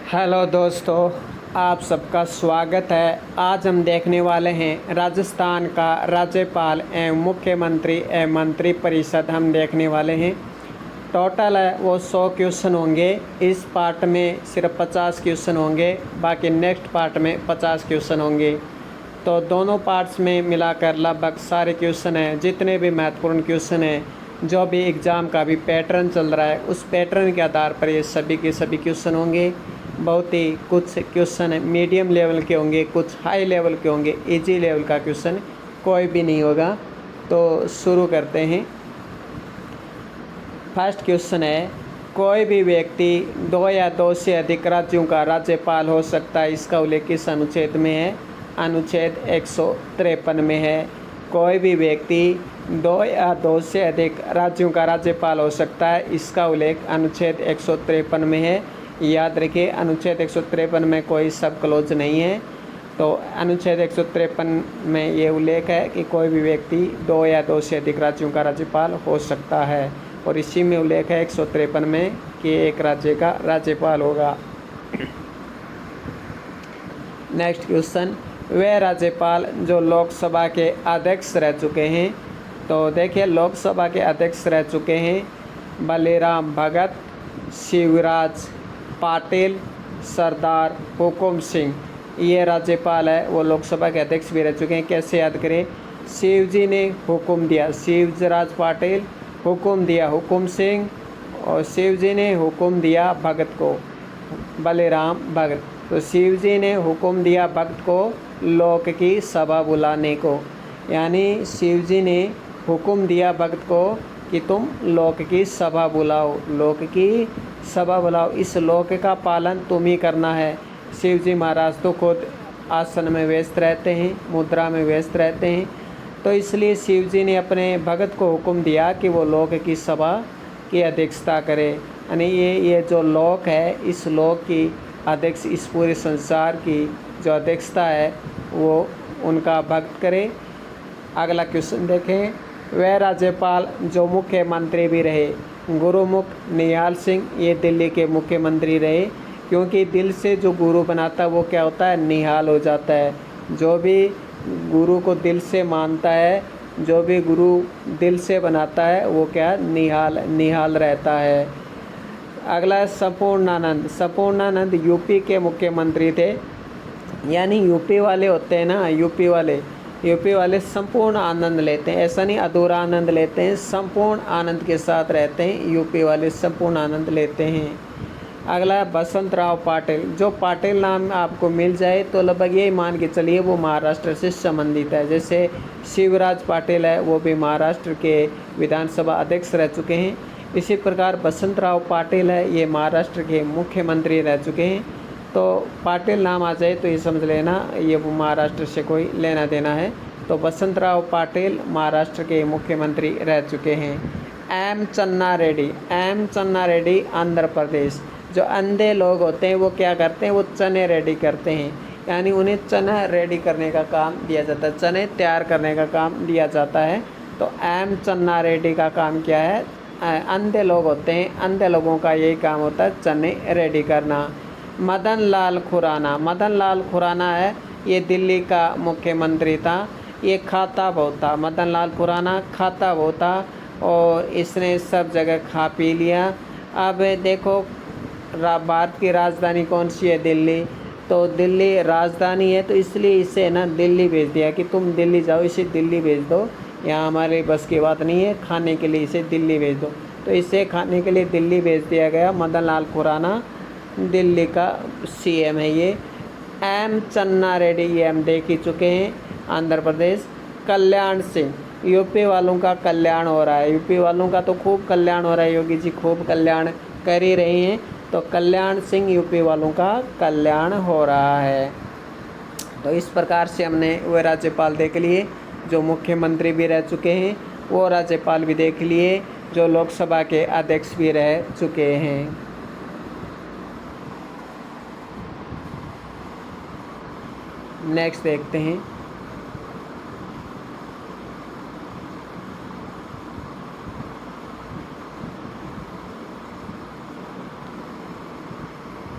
Hello दोस्तों, आप सबका स्वागत है। आज हम देखने वाले हैं राजस्थान का राज्यपाल एवं मुख्यमंत्री एवं मंत्री परिषद हम देखने वाले हैं। टोटल है वो 100 क्वेश्चन होंगे। इस पार्ट में सिर्फ 50 क्वेश्चन होंगे, बाकी नेक्स्ट पार्ट में 50 क्वेश्चन होंगे। तो दोनों पार्ट्स में मिलाकर लगभग सारे क्वेश्चन हैं, जितने भी महत्वपूर्ण क्वेश्चन हैं, जो भी एग्ज़ाम का भी पैटर्न चल रहा है, उस पैटर्न के आधार पर ये सभी के सभी क्वेश्चन होंगे। बहुत ही कुछ क्वेश्चन मीडियम लेवल के होंगे, कुछ हाई लेवल के होंगे, इजी लेवल का क्वेश्चन कोई भी नहीं होगा। तो शुरू करते हैं। फर्स्ट क्वेश्चन है, कोई भी व्यक्ति 2 या 2 से अधिक राज्यों का राज्यपाल हो सकता है। इसका उल्लेख किस अनुच्छेद में है? अनुच्छेद 153 में है। कोई भी व्यक्ति 2 या 2 से अधिक राज्यों का राज्यपाल हो सकता है। इसका उल्लेख अनुच्छेद 153 में है। याद रखिए, अनुच्छेद 153 में कोई सब क्लोज नहीं है। तो अनुच्छेद 153 में ये उल्लेख है कि कोई भी व्यक्ति 2 या 2 से अधिक राज्यों का राज्यपाल हो सकता है, और इसी में उल्लेख है 153 में कि एक राज्य का राज्यपाल होगा। नेक्स्ट क्वेश्चन, वे राज्यपाल जो लोकसभा के अध्यक्ष रह चुके हैं। तो देखिए, लोकसभा के अध्यक्ष रह चुके हैं बलिराम भगत, शिवराज पाटिल, सरदार हुकुम सिंह। ये राज्यपाल है वो लोकसभा के अध्यक्ष भी रह चुके हैं। कैसे याद करें? शिवजी ने हुक्म दिया, शिवराज पाटिल, हुक्म दिया हुकुम सिंह, और शिवजी ने हुक्म दिया भगत को, बलिराम भगत। तो शिवजी ने हुक्म दिया भगत को लोक की सभा बुलाने को, यानी शिवजी ने हुक्म दिया भगत को कि तुम लोक की सभा बुलाओ, लोक की सभा बुलाओ। इस लोक का पालन तुम ही करना है। शिवजी महाराज तो खुद आसन में व्यस्त रहते हैं, मुद्रा में व्यस्त रहते हैं। तो इसलिए शिवजी ने अपने भगत को हुक्म दिया कि वो लोक की सभा की अध्यक्षता करे, यानी ये जो लोक है, इस लोक की अध्यक्ष, इस पूरे संसार की जो अध्यक्षता है वो उनका भक्त करे। अगला क्वेश्चन देखें, वह राज्यपाल जो मुख्यमंत्री भी रहे। गुरुमुख निहाल सिंह ये दिल्ली के मुख्यमंत्री रहे, क्योंकि दिल से जो गुरु बनाता है वो क्या होता है? निहाल हो जाता है। जो भी गुरु को दिल से मानता है, जो भी गुरु दिल से बनाता है, वो क्या? निहाल रहता है। अगला, संपूर्णानंद। संपूर्णानंद यूपी के मुख्यमंत्री थे, यानी यूपी वाले होते हैं ना, यूपी वाले संपूर्ण आनंद लेते हैं। ऐसा नहीं अधूरा आनंद लेते हैं, संपूर्ण आनंद के साथ रहते हैं। यूपी वाले संपूर्ण आनंद लेते हैं। अगला, बसंत राव पाटिल। जो पाटिल नाम आपको मिल जाए तो लगभग यही मान के चलिए वो महाराष्ट्र से संबंधित है। जैसे शिवराज पाटिल है, वो भी महाराष्ट्र के विधानसभा अध्यक्ष रह चुके हैं। इसी प्रकार बसंत राव पाटिल है, ये महाराष्ट्र के मुख्यमंत्री रह चुके हैं। तो पाटिल नाम आ जाए तो ये समझ लेना ये वो महाराष्ट्र से कोई लेना देना है। तो बसंत राव पाटिल महाराष्ट्र के मुख्यमंत्री रह चुके हैं। एम चन्ना रेड्डी आंध्र प्रदेश। जो अंधे लोग होते हैं वो क्या करते हैं? वो चने रेडी करते हैं, यानी उन्हें चना रेडी करने का काम दिया जाता है, चने तैयार करने का काम दिया जाता है। तो एम चन्ना रेड्डी का काम क्या है? अंधे लोग होते हैं, अंधे लोगों का यही काम होता है, चने रेडी करना। मदन लाल खुराना है, ये दिल्ली का मुख्यमंत्री था। ये खाता बहुत था, मदन लाल खुराना खाता बहुत था, और इसने सब जगह खा पी लिया। अब देखो, भारत की राजधानी कौन सी है? दिल्ली। तो दिल्ली राजधानी है, तो इसलिए इसे ना दिल्ली भेज दिया कि तुम दिल्ली जाओ, इसे दिल्ली भेज दो, यहाँ हमारे बस की बात नहीं है, खाने के लिए इसे दिल्ली भेज दो। तो इसे खाने के लिए दिल्ली भेज दिया गया। मदन लाल खुराना दिल्ली का सीएम है ये। एम चन्ना रेड्डी ये हम देख ही चुके हैं, आंध्र प्रदेश। कल्याण सिंह, यूपी वालों का कल्याण हो रहा है, यूपी वालों का तो खूब कल्याण हो रहा है, योगी जी खूब कल्याण कर ही रही हैं। तो कल्याण सिंह यूपी वालों का कल्याण हो रहा है। तो इस प्रकार से हमने वो राज्यपाल देख लिए जो मुख्यमंत्री भी रह चुके हैं, वो राज्यपाल भी देख लिए जो लोकसभा के अध्यक्ष भी रह चुके हैं। नेक्स्ट देखते हैं,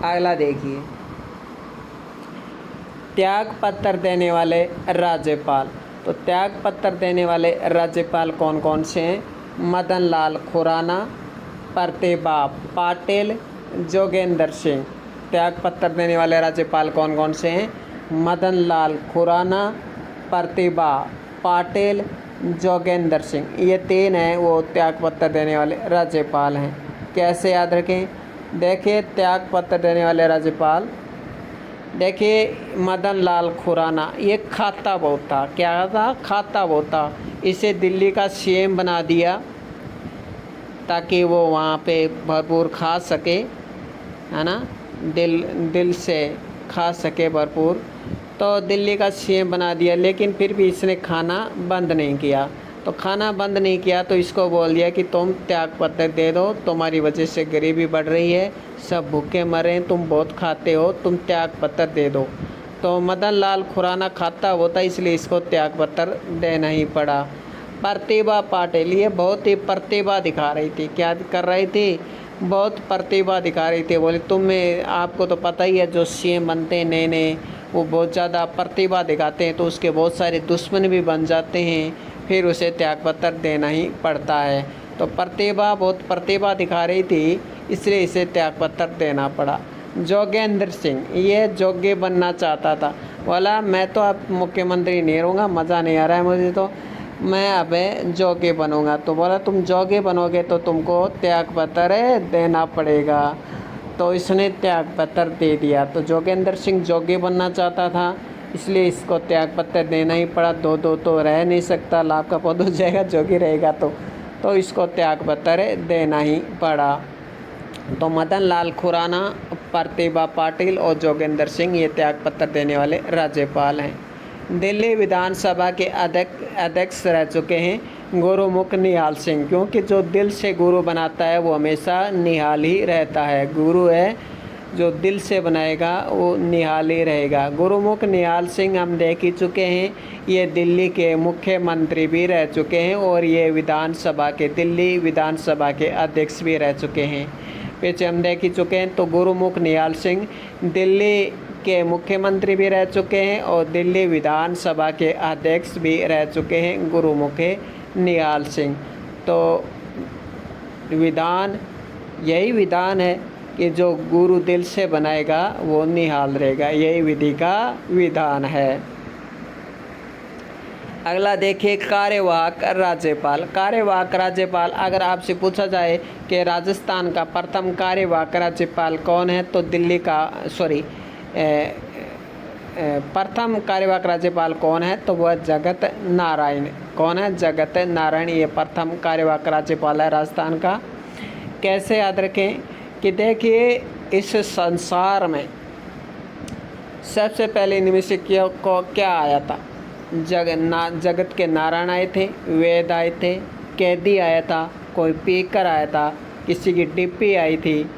अगला देखिए, त्याग पत्र देने वाले राज्यपाल। तो त्याग पत्र देने वाले राज्यपाल कौन कौन से हैं? मदन लाल खुराना, प्रतिभा पाटिल, जोगेंद्र सिंह। त्याग पत्र देने वाले राज्यपाल कौन कौन से हैं? मदन लाल खुराना, प्रतिभा पाटिल, जोगेंद्र सिंह। ये 3 हैं वो त्याग पत्र देने वाले राज्यपाल हैं। कैसे याद रखें? देखिए, त्याग पत्र देने वाले राज्यपाल, देखिए मदन लाल खुराना, ये खाता बहुत था। क्या था? खाता बहुत था। इसे दिल्ली का सीएम बना दिया ताकि वो वहाँ पे भरपूर खा सके, है ना, दिल से खा सके भरपूर। तो दिल्ली का सीएम बना दिया, लेकिन फिर भी इसने खाना बंद नहीं किया। तो खाना बंद नहीं किया तो इसको बोल दिया कि तुम त्याग पत्र दे दो, तुम्हारी वजह से गरीबी बढ़ रही है, सब भूखे मरे हैं, तुम बहुत खाते हो, तुम त्याग पत्र दे दो। तो मदन लाल खुराना खाता होता, इसलिए इसको त्याग पत्र देना ही पड़ा। प्रतिभा पाटिल, ये बहुत ही प्रतिभा दिखा रही थी। क्या कर रही थी? बहुत प्रतिभा दिखा रही थी। बोले तुम्हें, आपको तो पता ही है जो सीएम बनते हैं नए नए, वो बहुत ज़्यादा प्रतिभा दिखाते हैं तो उसके बहुत सारे दुश्मन भी बन जाते हैं, फिर उसे त्यागपत्र देना ही पड़ता है। तो बहुत प्रतिभा दिखा रही थी, इसलिए इसे त्यागपत्र देना पड़ा। जोगेंद्र सिंह, ये जोग्य बनना चाहता था। बोला मैं तो अब मुख्यमंत्री नहीं रहूँगा, मज़ा नहीं आ रहा है मुझे, तो मैं अब जोग्य बनूँगा। तो बोला तुम जोग्य बनोगे तो तुमको त्यागपत्र देना पड़ेगा। तो इसने त्यागपत्र दे दिया। तो जोगेंद्र सिंह जोग्य बनना चाहता था, इसलिए इसको त्यागपत्र देना ही पड़ा। दो तो रह नहीं सकता, लाभ का पौध हो जाएगा जोग्य रहेगा तो इसको त्यागपत्र देना ही पड़ा। तो मदन लाल खुराना, प्रतिभा पाटिल और जोगेंद्र सिंह ये त्यागपत्र देने वाले राज्यपाल हैं। दिल्ली विधानसभा के अध्यक्ष रह चुके हैं गुरुमुख निहाल सिंह, क्योंकि जो दिल से गुरु बनाता है वो हमेशा निहाल ही रहता है। गुरु है जो दिल से बनाएगा वो निहाल ही रहेगा। गुरुमुख निहाल सिंह हम देख ही चुके हैं, ये दिल्ली के मुख्यमंत्री भी रह चुके हैं और ये दिल्ली विधानसभा के अध्यक्ष भी रह चुके हैं। पीछे हम देख ही चुके हैं। तो गुरुमुख निहाल सिंह दिल्ली के मुख्यमंत्री भी रह चुके हैं और दिल्ली विधानसभा के अध्यक्ष भी रह चुके हैं गुरुमुख निहाल सिंह। तो यही विधान है कि जो गुरु दिल से बनाएगा वो निहाल रहेगा, यही विधि का विधान है। अगला देखिए, कार्यवाहक राज्यपाल। अगर आपसे पूछा जाए कि राजस्थान का प्रथम कार्यवाहक राज्यपाल कौन है, तो प्रथम कार्यवाहक राज्यपाल कौन है, तो वह जगत नारायण। कौन है? जगत नारायण, ये प्रथम कार्यवाहक राज्यपाल है राजस्थान का। कैसे याद रखें कि देखिए, इस संसार में सबसे पहले इनमें से क्या आया था? जगत के नारायण आए थे, वेद आए थे, कैदी आया था, कोई पीकर आया था, किसी की डिप्पी आई थी,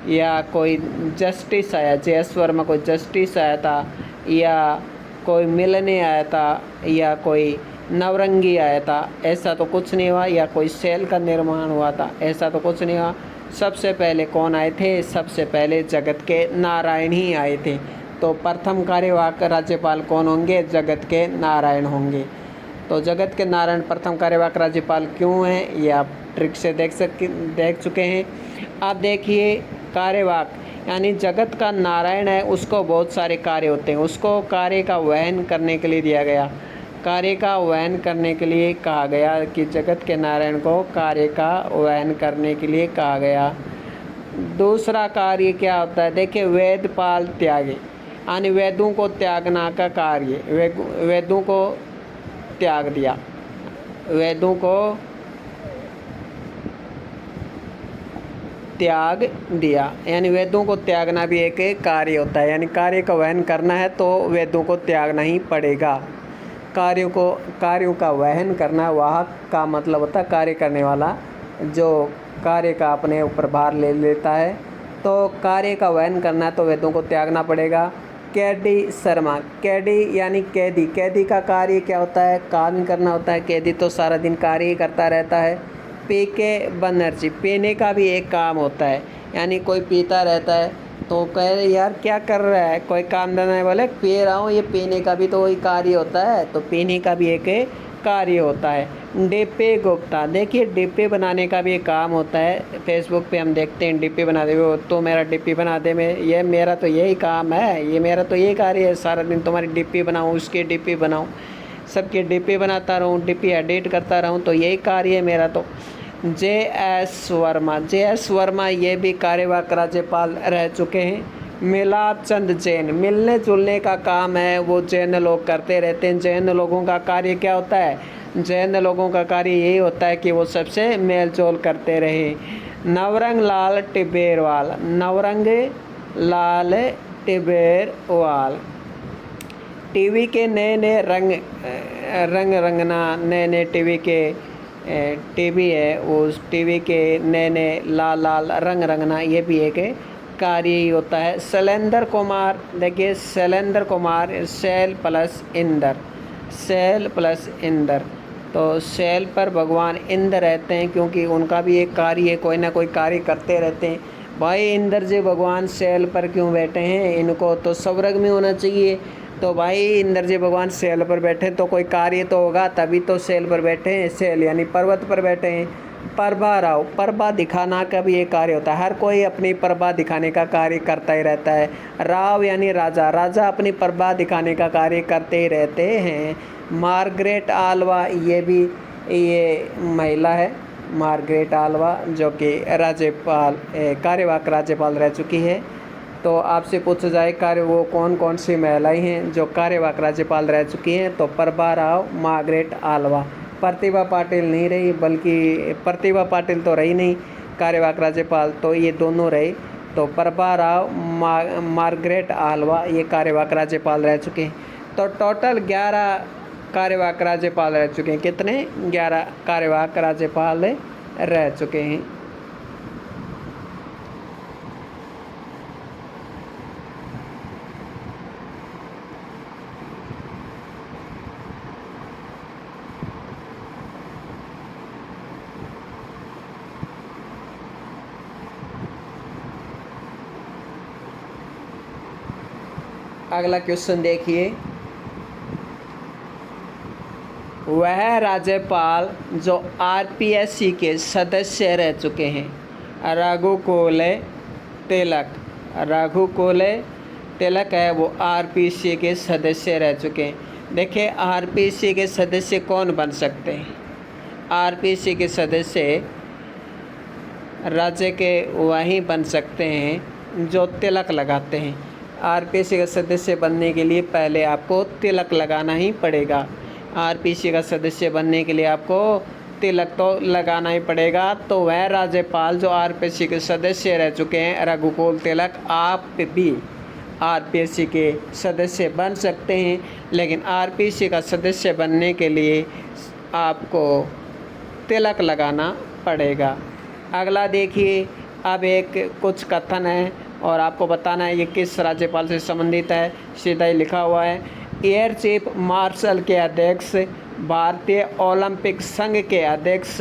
या कोई जस्टिस आया, जयस वर्मा कोई जस्टिस आया था, या कोई मिलने आया था, या कोई नवरंगी आया था। ऐसा तो कुछ नहीं हुआ। या कोई सेल का निर्माण हुआ था, ऐसा तो कुछ नहीं हुआ। सबसे पहले कौन आए थे? सबसे पहले जगत के नारायण ही आए थे। तो प्रथम कार्यवाहक राज्यपाल कौन होंगे? जगत के नारायण होंगे। तो जगत के नारायण प्रथम कार्यवाहक राज्यपाल क्यों हैं, ये आप ट्रिक से देख चुके हैं। आप देखिए, कार्यवाहक यानी जगत का नारायण है, उसको बहुत सारे कार्य होते हैं, उसको कार्य का वहन करने के लिए दिया गया। कार्य का वहन करने के लिए कहा गया कि जगत के नारायण को कार्य का वहन करने के लिए कहा गया। दूसरा कार्य क्या होता है? देखिए, वेदपाल त्यागे, यानी वेदों को त्यागना का कार्य। वेदों को त्याग दिया, वेदों को त्याग दिया, यानी वेदों को त्यागना भी एक कार्य होता है। यानी कार्य का वहन करना है तो वेदों को त्यागना ही पड़ेगा। कार्यों का वहन करना, वाहक का मतलब होता है कार्य करने वाला, जो कार्य का अपने ऊपर भार ले लेता है। तो कार्य का वहन करना है तो वेदों को त्यागना पड़ेगा। कैडी शर्मा, कैडी यानी कैदी। कैदी का कार्य क्या होता है? काम करना होता है। कैदी तो सारा दिन कार्य ही करता रहता है। पी के बनर्जी, पीने का भी एक काम होता है, यानी कोई पीता रहता है तो कह रहे यार क्या कर रहा है, कोई काम धंधा नहीं। बोले पी रहा हूँ, ये पीने का भी तो वही कार्य होता है, तो पीने का भी एक कार्य होता है। डिब्बे गुप्ता, देखिए डिब्बे बनाने का भी एक काम होता है। फेसबुक पे हम देखते हैं डिब्बे बना दे, वो तो मेरा डिब्बी बना दे, मैं ये मेरा तो यही काम है, ये मेरा तो यही कार्य है, सारा दिन तुम्हारी डिब्बी बनाऊँ, उसकी डिब्बी बनाऊँ, सबके डिब्बे बनाता रहूँ, डिब्बी एडिट करता रहूँ, तो यही कार्य है मेरा। तो जे एस वर्मा ये भी कार्यवाहक राज्यपाल रह चुके हैं। मिलाप चंद जैन, मिलने जुलने का काम है वो जैन लोग करते रहते हैं। जैन लोगों का कार्य क्या होता है? जैन लोगों का कार्य यही होता है कि वो सबसे मेल जोल करते रहे। नवरंग लाल टिब्बेरवाल, नवरंग लाल टिब्बेरवाल, टीवी के नए नए रंगना, नए नए टीवी के टीवी है, उस टीवी के नए नए लाल लाल रंग रंगना, ये भी एक कार्य ही होता है। शैलेंद्र कुमार, देखिए शैलेंद्र कुमार शैल प्लस इंद्र, शैल प्लस इंद्र, तो शैल पर भगवान इंद्र रहते हैं क्योंकि उनका भी एक कार्य है, कोई ना कोई कार्य करते रहते हैं। भाई इंद्र जी भगवान शैल पर क्यों बैठे हैं? इनको तो स्वर्ग में होना चाहिए। तो भाई इंद्र जी भगवान शैल पर बैठे तो कोई कार्य तो होगा, तभी तो शैल पर बैठे हैं। शैल यानी पर्वत पर बैठे हैं। प्रभा राव, प्रभा दिखाना का भी एक कार्य होता है। हर कोई अपनी प्रभा दिखाने का कार्य करता ही रहता है। राव यानी राजा, राजा अपनी प्रभा दिखाने का कार्य करते ही रहते हैं। मार्गरेट आल्वा, ये महिला है मार्गरेट आल्वा, जो कि राज्यपाल कार्यवाहक राज्यपाल रह चुकी है। तो आपसे पूछा जाए कार्य वो कौन कौन सी महिलाएं हैं जो कार्यवाहक राज्यपाल रह चुकी हैं, तो प्रभा राव, मार्गरेट आल्वा। प्रतिभा पाटिल नहीं रही, बल्कि प्रतिभा पाटिल तो रही नहीं कार्यवाहक राज्यपाल, तो ये दोनों रहे। तो प्रभा राव, मार्गरेट आल्वा ये कार्यवाहक राज्यपाल रह चुके हैं। तो टोटल 11 कार्यवाहक राज्यपाल रह चुके हैं। कितने? 11 कार्यवाहक राज्यपाल रह चुके हैं। अगला क्वेश्चन देखिए, वह राज्यपाल जो आरपीएससी के सदस्य रह चुके हैं। रघुकुल तिलक, रघुकुल तिलक है वो आरपीएससी के सदस्य रह चुके हैं। देखिए आरपीएससी के सदस्य कौन बन सकते हैं? आरपीएससी के सदस्य राज्य के वही बन सकते हैं जो तिलक लगाते हैं। आरपीएससी का सदस्य बनने के लिए पहले आपको तिलक लगाना ही पड़ेगा। आरपीएससी का सदस्य बनने के लिए आपको तिलक तो लगाना ही पड़ेगा। तो वह राज्यपाल जो आरपीएससी के सदस्य रह चुके हैं, रघुकुल तिलक, आप भी आरपीएससी के सदस्य बन सकते हैं, लेकिन आरपीएससी का सदस्य बनने के लिए आपको तिलक लगाना पड़ेगा। अगला देखिए, अब एक कुछ कथन है और आपको बताना है ये किस राज्यपाल से संबंधित है। सीधा ही लिखा हुआ है। एयर चीफ मार्शल के अध्यक्ष, भारतीय ओलंपिक संघ के अध्यक्ष,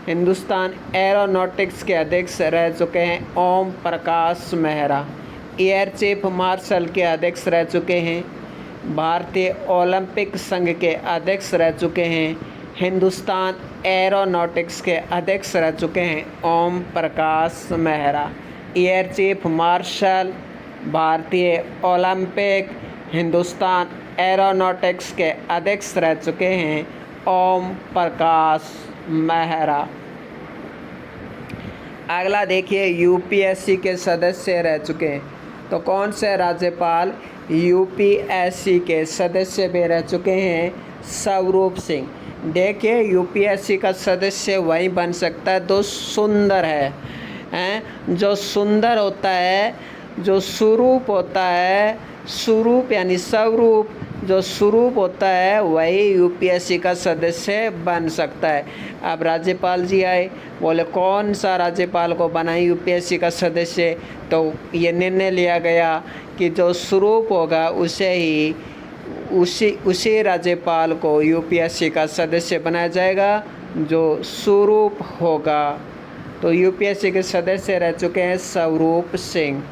हिंदुस्तान एरोनॉटिक्स के अध्यक्ष रह चुके हैं Om Prakash Mehra. Air chief marshal के अध्यक्ष रह चुके हैं, भारतीय ओलंपिक संघ के अध्यक्ष रह चुके हैं, हिंदुस्तान एरोनॉटिक्स के अध्यक्ष रह चुके हैं Om Prakash Mehra. Air chief marshal, भारतीय ओलंपिक, हिंदुस्तान एरोनॉटिक्स के अध्यक्ष रह चुके हैं ओम प्रकाश मेहरा। अगला देखिए, यूपीएससी के सदस्य रह चुके हैं। तो कौन से राज्यपाल यूपीएससी के सदस्य भी रह चुके हैं? स्वरूप सिंह। देखिए यूपीएससी का सदस्य वही बन सकता है जो सुंदर है, जो सुंदर होता है, जो स्वरूप होता है, स्वरूप यानी स्वरूप, जो स्वरूप होता है वही यूपीएससी का सदस्य बन सकता है। अब राज्यपाल जी आए, बोले कौन सा राज्यपाल को बनाए यूपीएससी का सदस्य, तो ये निर्णय लिया गया कि जो स्वरूप होगा उसी राज्यपाल को यूपीएससी का सदस्य बनाया जाएगा जो स्वरूप होगा। तो यूपीएससी के सदस्य रह चुके हैं स्वरूप सिंह।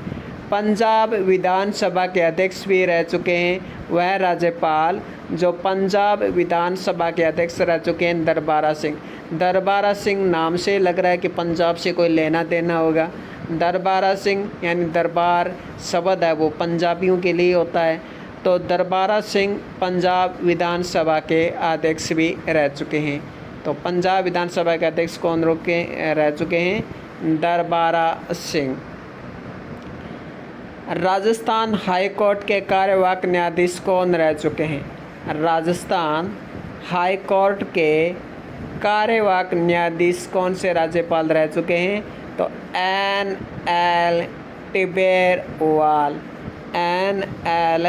पंजाब विधानसभा के अध्यक्ष भी रह चुके हैं वह राज्यपाल जो पंजाब विधानसभा के अध्यक्ष रह चुके हैं दरबारा सिंह। दरबारा सिंह नाम से लग रहा है कि पंजाब से कोई लेना देना होगा। दरबारा सिंह यानी दरबार शब्द है वो पंजाबियों के लिए होता है। तो दरबारा सिंह पंजाब विधानसभा के अध्यक्ष भी रह चुके हैं। तो पंजाब विधानसभा के अध्यक्ष कौन रह चुके हैं? दरबारा सिंह। राजस्थान हाई कोर्ट के कार्यवाहक न्यायाधीश कौन रह चुके हैं? राजस्थान हाई कोर्ट के कार्यवाहक न्यायाधीश कौन से राज्यपाल रह चुके हैं? तो NL टिबेरवाल। NL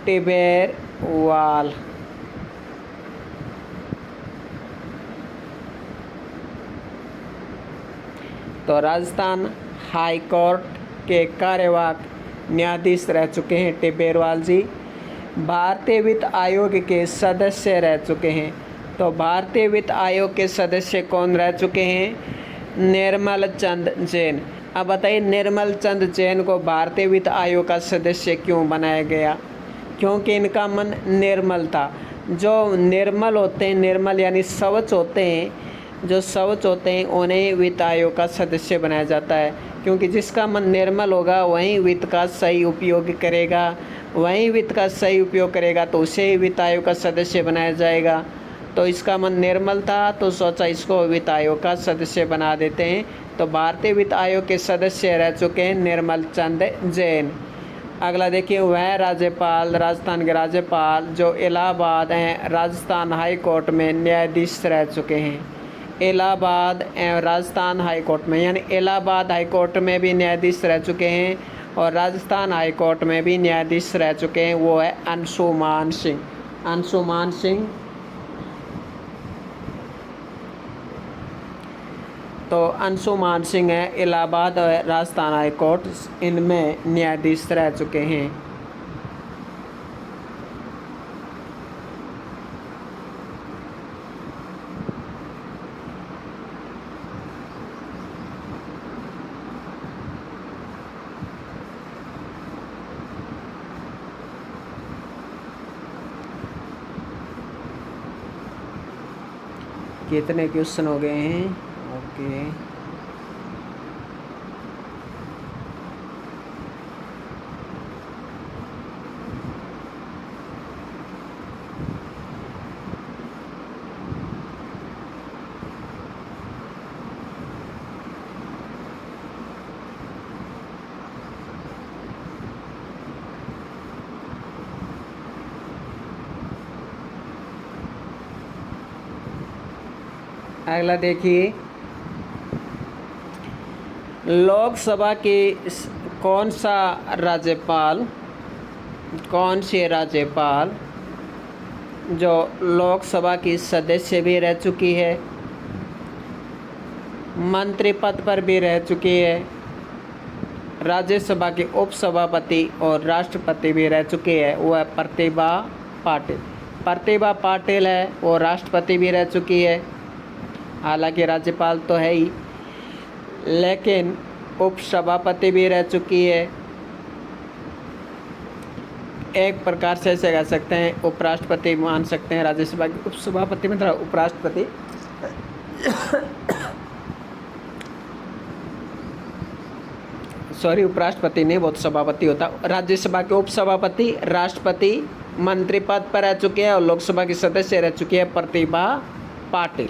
टिबेरवाल। तो राजस्थान हाई कोर्ट के कार्यवाहक न्यायाधीश रह चुके हैं टिबेरवाल जी। भारतीय वित्त आयोग के सदस्य रह चुके हैं। तो भारतीय वित्त आयोग के सदस्य कौन रह चुके हैं? निर्मल चंद जैन। अब बताइए निर्मल चंद जैन को भारतीय वित्त आयोग का सदस्य क्यों बनाया गया? क्योंकि इनका मन निर्मल था। जो निर्मल होते हैं, निर्मल यानी स्वच्छ होते हैं, जो स्वच्छ होते हैं उन्हें वित्त आयोग का सदस्य बनाया जाता है। क्योंकि जिसका मन निर्मल होगा वहीं वित्त का सही उपयोग करेगा, वहीं वित्त का सही उपयोग करेगा तो उसे ही वित्त आयोग का सदस्य बनाया जाएगा। तो इसका मन निर्मल था तो सोचा इसको वित्त आयोग का सदस्य बना देते हैं। तो भारतीय वित्त आयोग के सदस्य रह चुके हैं निर्मल चंद जैन। अगला देखिए वह राज्यपाल, राजस्थान के राज्यपाल जो इलाहाबाद हैं राजस्थान हाई कोर्ट में न्यायाधीश रह चुके हैं। इलाहाबाद एवं राजस्थान हाई कोर्ट में, यानी इलाहाबाद हाई कोर्ट में भी न्यायाधीश रह चुके हैं और राजस्थान हाई कोर्ट में भी न्यायाधीश रह चुके हैं। वो है अंशुमान सिंह। अंशुमान सिंह। तो अंशुमान सिंह है इलाहाबाद और राजस्थान हाई कोर्ट, इनमें न्यायाधीश रह चुके हैं। कितने क्वेश्चन हो गए हैं? ओके, अगला देखिए लोकसभा की कौन से राज्यपाल जो लोकसभा की सदस्य भी रह चुकी है, मंत्री पद पर भी रह चुकी है, राज्यसभा के उपसभापति और राष्ट्रपति भी रह चुके हैं, वो है प्रतिभा पाटिल। प्रतिभा पाटिल है वो राष्ट्रपति भी रह चुकी है। हालांकि राज्यपाल तो है ही, लेकिन उपसभापति भी रह चुकी है। एक प्रकार से ऐसे कह सकते हैं उपराष्ट्रपति मान सकते हैं राज्यसभा के उपसभापति, मतलब उपराष्ट्रपति। सॉरी, उपराष्ट्रपति नहीं, वो तो सभापति होता। राज्यसभा के उपसभापति, राष्ट्रपति, मंत्री पद पर रह चुके हैं और लोकसभा के सदस्य रह चुकी है प्रतिभा पाटिल।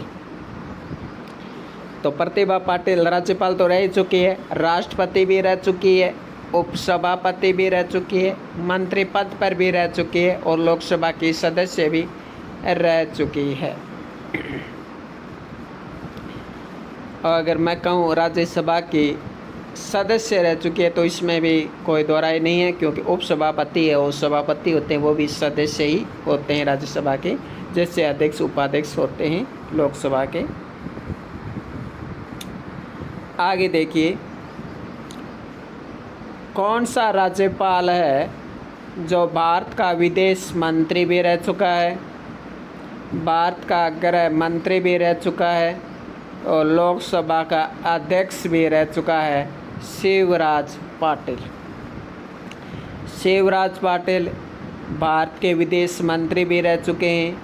तो प्रतिभा पाटिल राज्यपाल तो रह चुकी है, राष्ट्रपति भी रह चुकी है, उपसभापति भी रह चुकी है, मंत्री पद पर भी रह चुकी है और लोकसभा की सदस्य भी रह चुकी है। और अगर मैं कहूँ राज्यसभा की सदस्य रह चुकी है तो इसमें भी कोई दोहराई नहीं है, क्योंकि उपसभापति है और सभापति होते हैं वो भी सदस्य ही होते हैं राज्यसभा के, जैसे अध्यक्ष उपाध्यक्ष होते हैं लोकसभा के। आगे देखिए कौन सा राज्यपाल है जो भारत का विदेश मंत्री भी रह चुका है, भारत का गृह मंत्री भी रह चुका है और लोकसभा का अध्यक्ष भी रह चुका है? शिवराज पाटिल। शिवराज पाटिल भारत के विदेश मंत्री भी रह चुके हैं।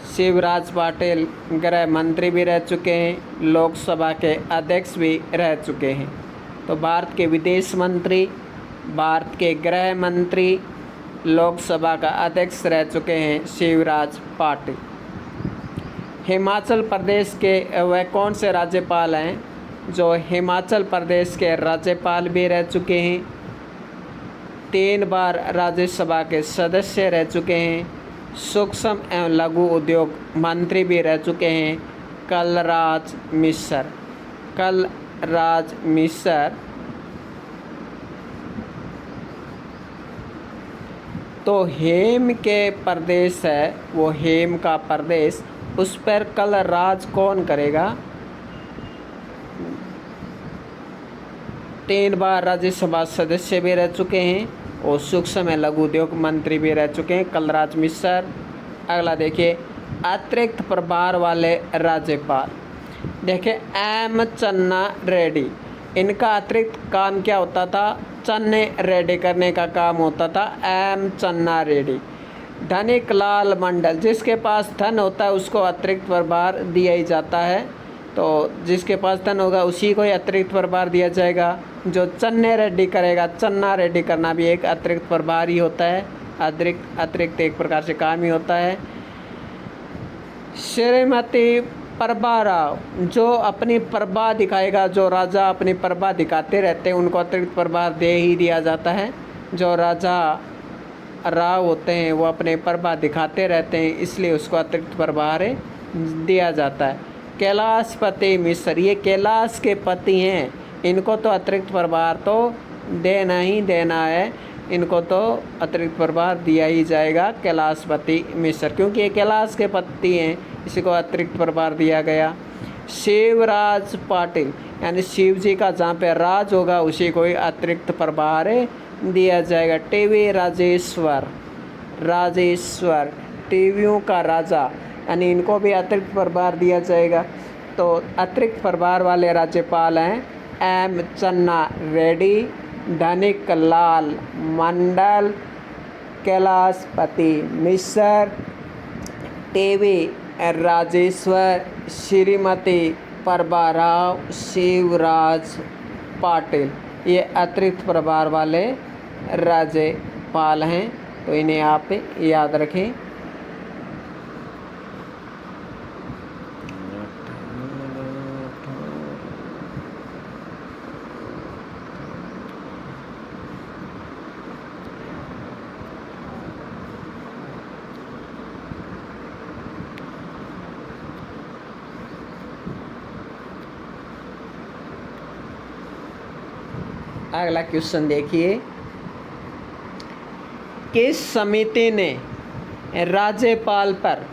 शिवराज पाटिल गृह मंत्री भी रह चुके हैं, लोकसभा के अध्यक्ष भी रह चुके हैं। तो भारत के विदेश मंत्री, भारत के गृह मंत्री, लोकसभा का अध्यक्ष रह चुके हैं शिवराज पाटिल। हिमाचल प्रदेश के वह कौन से राज्यपाल हैं जो हिमाचल प्रदेश के राज्यपाल भी रह चुके हैं, 3 बार राज्यसभा के सदस्य रह चुके हैं, सूक्ष्म एवं लघु उद्योग मंत्री भी रह चुके हैं, कलराज मिश्र। कलराज मिश्र तो हेम के प्रदेश है, वो हेम का प्रदेश, उस पर कलराज कौन करेगा। 3 बार राज्यसभा सदस्य भी रह चुके हैं और सूक्ष्म लघु उद्योग मंत्री भी रह चुके हैं कलराज मिश्र। अगला देखिए, अतिरिक्त प्रभार वाले राज्यपाल। देखिए एम चन्ना रेड्डी, इनका अतिरिक्त काम क्या होता था, चन्ने रेड्डी करने का काम होता था एम चन्ना रेड्डी। धनिक लाल मंडल, जिसके पास धन होता है उसको अतिरिक्त प्रभार दिया ही जाता है, तो जिसके पास धन होगा उसी को ही अतिरिक्त प्रभार दिया जाएगा। जो चन्ने रेड्डी करेगा, चन्ना रेड्डी करना भी एक अतिरिक्त प्रभार ही होता है, अतिरिक्त एक प्रकार से काम ही होता है। श्रीमती प्रभा राव, जो अपनी प्रभा दिखाएगा, जो राजा अपनी प्रभा दिखाते रहते हैं उनको अतिरिक्त प्रभार दे ही दिया जाता है। जो राजा राव होते हैं वो अपने प्रभा दिखाते रहते हैं, इसलिए उसको अतिरिक्त प्रभार दिया जाता है। कैलाशपति मिश्र, ये कैलाश के पति हैं, इनको तो अतिरिक्त प्रभार तो देना ही देना है, इनको तो अतिरिक्त प्रभार दिया ही जाएगा कैलाशपति मिश्र, क्योंकि ये कैलाश के पति हैं, इसी को अतिरिक्त प्रभार दिया गया। शिवराज पाटिल, यानी शिव जी का जहाँ पे राज होगा उसी को ही अतिरिक्त प्रभार दिया जाएगा। टीवी राजेश्वर, टीवियों का राजा, यानी इनको भी अतिरिक्त प्रभार दिया जाएगा। तो अतिरिक्त प्रभार वाले राज्यपाल हैं एम चन्ना रेड्डी, धनिक लाल मंडल, कैलाशपति मिश्र, टीवी राजेश्वर, श्रीमती प्रभा राव, शिवराज पाटिल, ये अतिरिक्त प्रभार वाले राज्यपाल हैं, तो इन्हें आप याद रखें। अगला क्वेश्चन देखिए, किस समिति ने राज्यपाल पर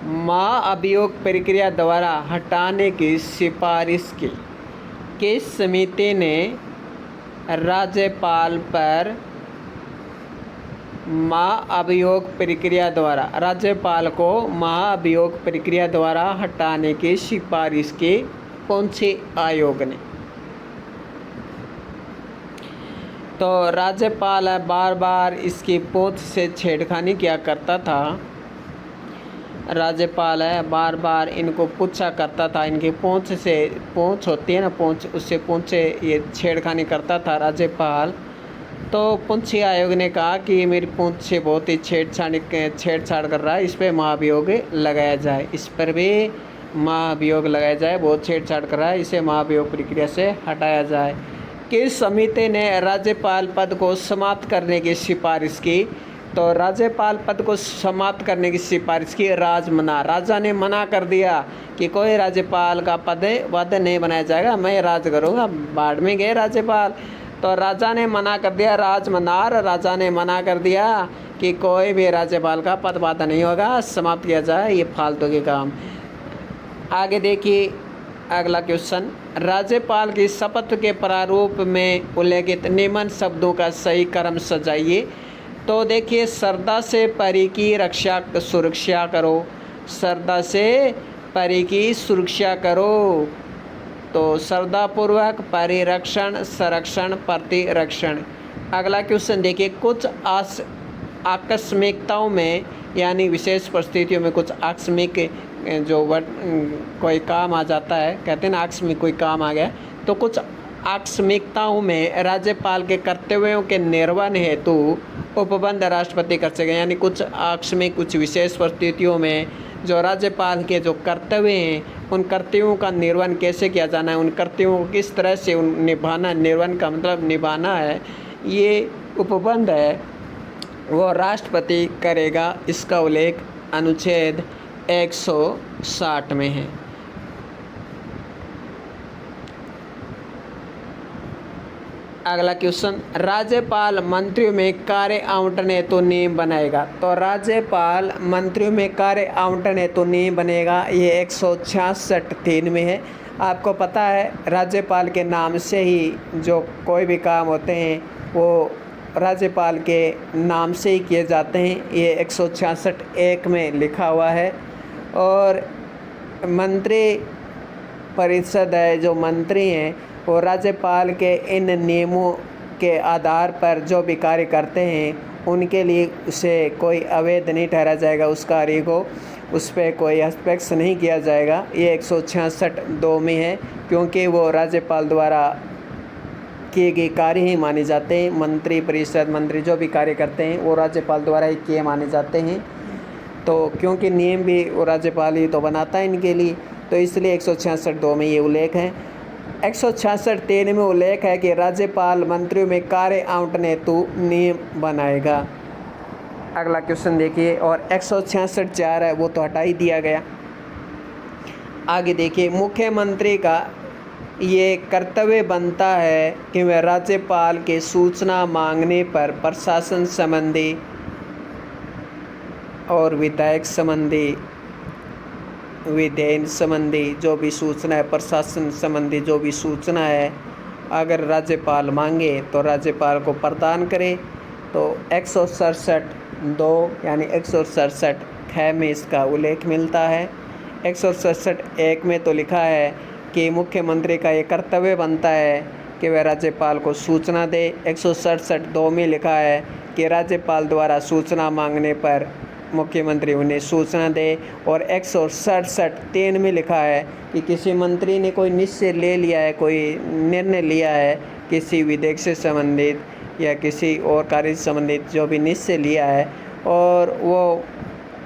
महाअभियोग प्रक्रिया द्वारा हटाने की सिफारिश की। किस समिति ने राज्यपाल पर महाअभियोग प्रक्रिया द्वारा, राज्यपाल को महाअभियोग प्रक्रिया द्वारा हटाने की सिफारिश की, कौन से आयोग ने। तो राज्यपाल बार बार इसकी पूंछ से छेड़खानी किया करता था, राज्यपाल है बार बार इनको पूछा करता था, इनकी पूंछ से, पूंछ होती है ना पूंछ, उससे पूंछ से ये छेड़खानी करता था राज्यपाल। तो पूंछी आयोग ने कहा कि ये मेरी पूंछ से बहुत ही छेड़छाड़ कर रहा है, इस पर महाभियोग लगाया जाए, इस पर भी महाभियोग लगाया जाए, बहुत छेड़छाड़ कर रहा है, इसे महाभियोग प्रक्रिया से हटाया जाए। किस समिति ने राज्यपाल पद को समाप्त करने की सिफारिश की। तो राज्यपाल पद को समाप्त करने की सिफारिश की राजमना, राजा ने मना कर दिया कि कोई राज्यपाल का पद नहीं बनाया जाएगा, मैं राज करूँगा। बाढ़ में गए राज्यपाल, तो राजा ने मना कर दिया, राजमनार राजा ने मना कर दिया कि कोई भी राज्यपाल का पद नहीं होगा, समाप्त किया जाए, ये फालतू के काम। आगे देखिए अगला क्वेश्चन, राज्यपाल की शपथ के प्रारूप में उल्लेखित निम्न शब्दों का सही क्रम सजाइए। तो देखिए, श्रद्धा से परि की सुरक्षा करो, श्रद्धा से परि की सुरक्षा करो। तो श्रद्धापूर्वक परिरक्षण, संरक्षण, प्रतिरक्षण, अगला क्वेश्चन देखिए, कुछ आकस्मिकताओं में यानी विशेष परिस्थितियों में कुछ आकस्मिक जो वर्ड कोई काम आ जाता है, कहते हैं ना आकस्मिक कोई काम आ गया, तो कुछ आकस्मिकताओं में राज्यपाल के कर्तव्यों के निर्वहन हेतु उपबंध राष्ट्रपति कर सकें। यानी कुछ आकस्मिक कुछ विशेष परिस्थितियों में जो राज्यपाल के जो कर्तव्य हैं उन कर्तव्यों का निर्वहन कैसे किया जाना है, उन कर्तव्यों को किस तरह से निभाना, निर्वहन का मतलब निभाना है, ये उपबंध है वो राष्ट्रपति करेगा। इसका उल्लेख अनुच्छेद 160 में है। अगला क्वेश्चन, राज्यपाल मंत्रियों में कार्य आवंटन हेतु नियम बनाएगा। तो राज्यपाल मंत्रियों में कार्य आवंटन हेतु नियम बनेगा, ये 166(3) में है। आपको पता है राज्यपाल के नाम से ही जो कोई भी काम होते हैं वो राज्यपाल के नाम से ही किए जाते हैं, ये 166(1) में लिखा हुआ है। और मंत्री परिषद है, जो मंत्री हैं वो राज्यपाल के इन नियमों के आधार पर जो भी कार्य करते हैं उनके लिए उसे कोई अवैध नहीं ठहरा जाएगा, उस कार्य को उस पर कोई हस्तक्षेप नहीं किया जाएगा। ये 166(2) में है, क्योंकि वो राज्यपाल द्वारा किए गए कार्य ही माने जाते हैं। मंत्री परिषद, मंत्री जो भी कार्य करते हैं वो राज्यपाल द्वारा ही किए माने जाते हैं। तो क्योंकि नियम भी वो राज्यपाल ही तो बनाता है इनके लिए, तो इसलिए 166(2) में ये उल्लेख है। 166(3) में उल्लेख है कि राज्यपाल मंत्रियों में कार्य आवंटन हेतु नियम बनाएगा। अगला क्वेश्चन देखिए, और 166(4) है वो तो हटा ही दिया गया। आगे देखिए, मुख्यमंत्री का ये कर्तव्य बनता है कि वह राज्यपाल के सूचना मांगने पर प्रशासन संबंधी और विधायक संबंधी, विधेयक संबंधी जो भी सूचना है, प्रशासन संबंधी जो भी सूचना है, अगर राज्यपाल मांगे तो राज्यपाल को प्रदान करे। तो 167(2) यानी 167(6) में इसका उल्लेख मिलता है। 167(1) में तो लिखा है कि मुख्यमंत्री का ये कर्तव्य बनता है कि वह राज्यपाल को सूचना दे। 167(2) में लिखा है कि राज्यपाल द्वारा सूचना मांगने पर मुख्यमंत्री उन्हें सूचना दे। और 167(3) में लिखा है कि किसी मंत्री ने कोई निश्चय ले लिया है, कोई निर्णय लिया है किसी विधेयक से संबंधित या किसी और कार्य से संबंधित जो भी निश्चय लिया है और वो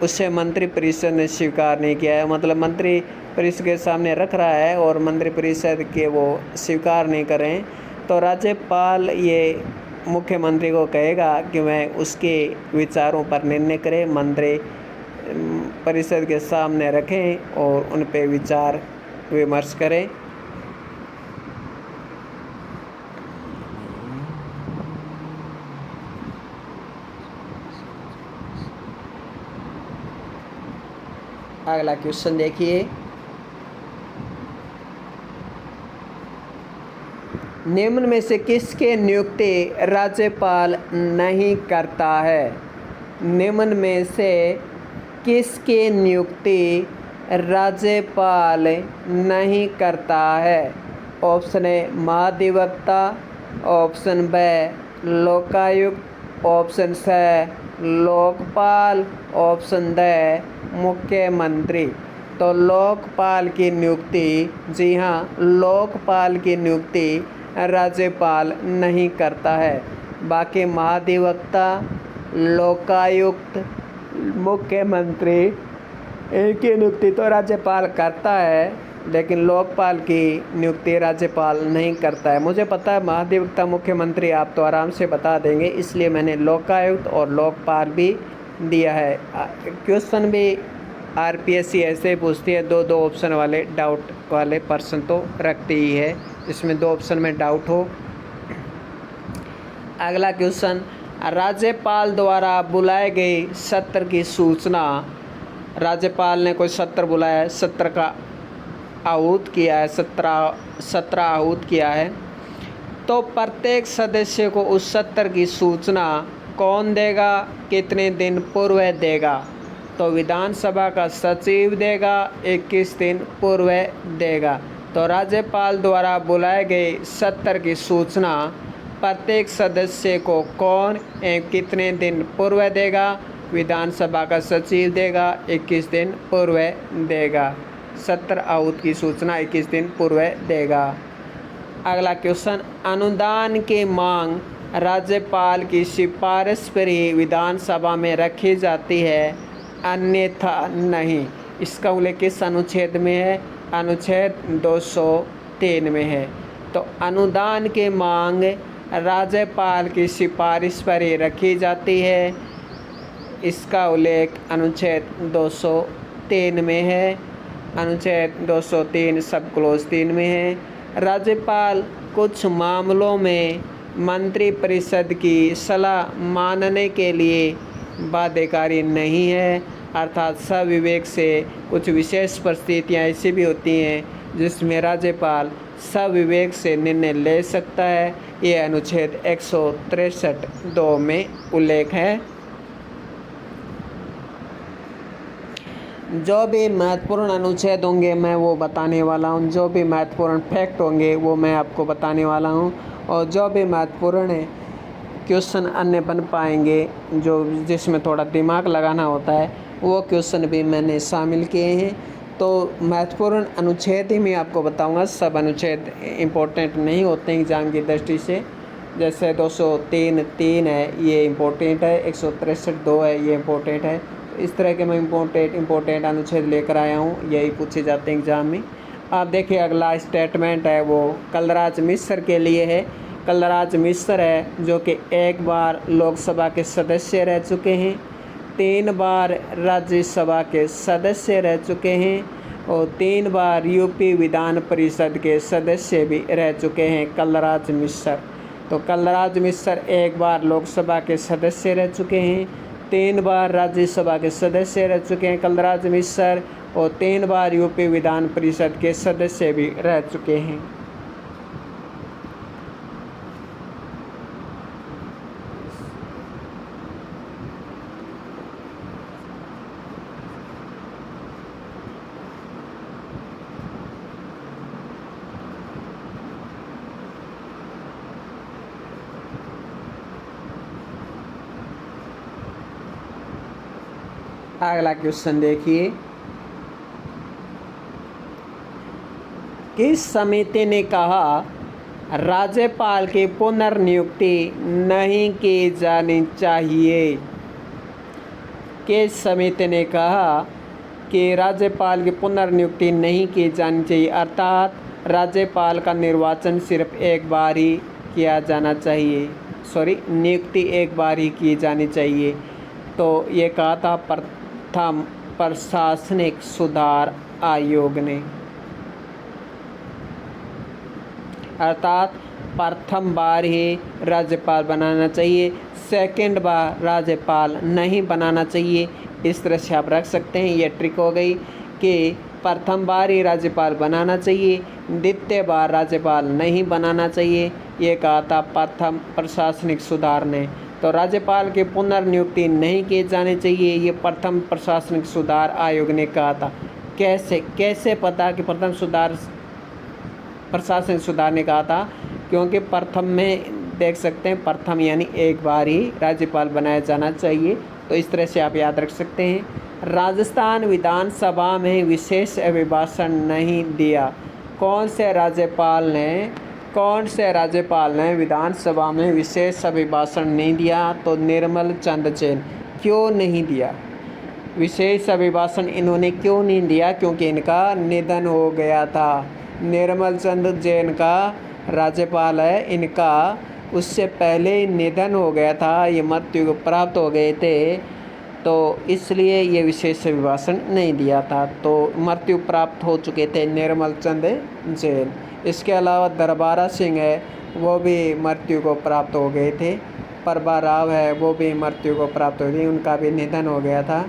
उसे मंत्री परिषद ने स्वीकार नहीं किया है, मतलब मंत्री परिषद के सामने रख रहा है और मंत्री परिषद के वो स्वीकार नहीं करें, तो राज्यपाल ये मुख्यमंत्री को कहेगा कि वह उसके विचारों पर निर्णय करे, मंत्री परिषद के सामने रखें और उन पे विचार विमर्श करें। अगला क्वेश्चन देखिए, निम्न में से किसके नियुक्ति राज्यपाल नहीं करता है? निम्न में से किसकी नियुक्ति राज्यपाल नहीं करता है? ऑप्शन ए महाधिवक्ता, option B Lokayukta, option C Lokpal, option D मुख्यमंत्री। तो लोकपाल की नियुक्ति, जी हाँ, लोकपाल की नियुक्ति राज्यपाल नहीं करता है। बाकी महाधिवक्ता, लोकायुक्त, मुख्यमंत्री, इनकी नियुक्ति तो राज्यपाल करता है, लेकिन लोकपाल की नियुक्ति राज्यपाल नहीं करता है। मुझे पता है महाधिवक्ता, मुख्यमंत्री आप तो आराम से बता देंगे, इसलिए मैंने लोकायुक्त और लोकपाल भी दिया है। क्वेश्चन भी आरपीएससी ऐसे पूछती है, दो ऑप्शन वाले डाउट वाले प्रश्न तो रखती ही है, इसमें 2 ऑप्शन में डाउट हो। अगला क्वेश्चन, राज्यपाल द्वारा बुलाए गए सत्र की सूचना, राज्यपाल ने कोई सत्र बुलाया है, सत्र का आहूत किया है, सत्र आहूत किया है, तो प्रत्येक सदस्य को उस सत्र की सूचना कौन देगा, कितने दिन पूर्व देगा? तो विधानसभा का सचिव देगा, 21 दिन पूर्व देगा। तो राज्यपाल द्वारा बुलाए गए सत्र की सूचना प्रत्येक सदस्य को कौन एवं कितने दिन पूर्व देगा? विधानसभा का सचिव देगा, 21 दिन पूर्व देगा। सत्र आहूत की सूचना 21 दिन पूर्व देगा। अगला क्वेश्चन, अनुदान की मांग राज्यपाल की सिफारिश पर ही विधानसभा में रखी जाती है, अन्यथा नहीं। इसका उल्लेख किस अनुच्छेद में है? अनुच्छेद 203 में है। तो अनुदान की मांग राज्यपाल की सिफारिश पर ही रखी जाती है, इसका उल्लेख अनुच्छेद 203 में है। अनुच्छेद 203 सब क्लोज 3 में है। राज्यपाल कुछ मामलों में मंत्रिपरिषद की सलाह मानने के लिए बाध्यकारी नहीं है, अर्थात सविवेक से कुछ विशेष परिस्थितियाँ ऐसी भी होती हैं जिसमें राज्यपाल सविवेक से निर्णय ले सकता है। ये अनुच्छेद 163(2) में उल्लेख है। जो भी महत्वपूर्ण अनुच्छेद होंगे मैं वो बताने वाला हूँ, जो भी महत्वपूर्ण फैक्ट होंगे वो मैं आपको बताने वाला हूँ, और जो भी महत्वपूर्ण क्वेश्चन अन्य बन पाएंगे जो जिसमें थोड़ा दिमाग लगाना होता है वो क्वेश्चन भी मैंने शामिल किए हैं। तो महत्वपूर्ण अनुच्छेद ही मैं आपको बताऊंगा, सब अनुच्छेद इम्पोर्टेंट नहीं होते हैं एग्ज़ाम की दृष्टि से। जैसे 203(3) है ये इम्पोर्टेंट है, 163(2) है ये इम्पोर्टेंट है। इस तरह के मैं इम्पोर्टेंट अनुच्छेद लेकर आया हूँ, यही पूछे जाते हैं एग्ज़ाम में। आप देखिए अगला स्टेटमेंट है वो कलराज मिश्र के लिए है। कलराज मिश्र है जो कि एक बार लोकसभा के सदस्य रह चुके हैं, 3 बार राज्यसभा के सदस्य रह चुके हैं और 3 बार यूपी विधान परिषद के सदस्य भी रह चुके हैं कलराज मिश्र। तो कलराज मिश्र एक बार लोकसभा के सदस्य रह चुके हैं, 3 बार राज्यसभा के सदस्य रह चुके हैं कलराज मिश्र और 3 बार यूपी विधान परिषद के सदस्य भी रह चुके हैं। अगला क्वेश्चन देखिए, किस समिति ने कहा राज्यपाल की पुनर्नियुक्ति नहीं की जानी चाहिए? किस समिति ने कहा कि राज्यपाल की पुनर्नियुक्ति नहीं की जानी चाहिए, अर्थात राज्यपाल का निर्वाचन सिर्फ एक बार ही किया जाना चाहिए, नियुक्ति एक बार ही की जानी चाहिए। तो ये कहा था प्रथम प्रशासनिक सुधार आयोग ने, अर्थात प्रथम बार ही राज्यपाल बनाना चाहिए, सेकंड बार राज्यपाल नहीं बनाना चाहिए। इस तरह से आप रख सकते हैं। ये ट्रिक हो गई कि प्रथम बार ही राज्यपाल बनाना चाहिए, द्वितीय बार राज्यपाल नहीं बनाना चाहिए, ये कहा था प्रथम प्रशासनिक सुधार ने। तो राज्यपाल की पुनर्नियुक्ति नहीं की जानी चाहिए, ये प्रथम प्रशासनिक सुधार आयोग ने कहा था। कैसे पता कि प्रशासनिक सुधार ने कहा था? क्योंकि प्रथम में देख सकते हैं, प्रथम यानी एक बार ही राज्यपाल बनाया जाना चाहिए। तो इस तरह से आप याद रख सकते हैं। राजस्थान विधानसभा में विशेष अभिभाषण नहीं दिया। कौन से राज्यपाल ने विधानसभा में विशेष अभिभाषण नहीं दिया? तो निर्मल चंद जैन। क्यों नहीं दिया विशेष अभिभाषण? इन्होंने क्यों नहीं दिया? क्योंकि इनका निधन हो गया था। निर्मल चंद जैन का राज्यपाल है, इनका उससे पहले निधन हो गया था, ये मृत्यु को प्राप्त हो गए थे, तो इसलिए ये विशेष अभिभाषण नहीं दिया था। तो मृत्यु प्राप्त हो चुके थे निर्मल चंद जैन। इसके अलावा दरबारा सिंह है, वो भी मृत्यु को प्राप्त हो गए थे। प्रभा राव है, वो भी मृत्यु को प्राप्त हो गई, उनका भी निधन हो गया था।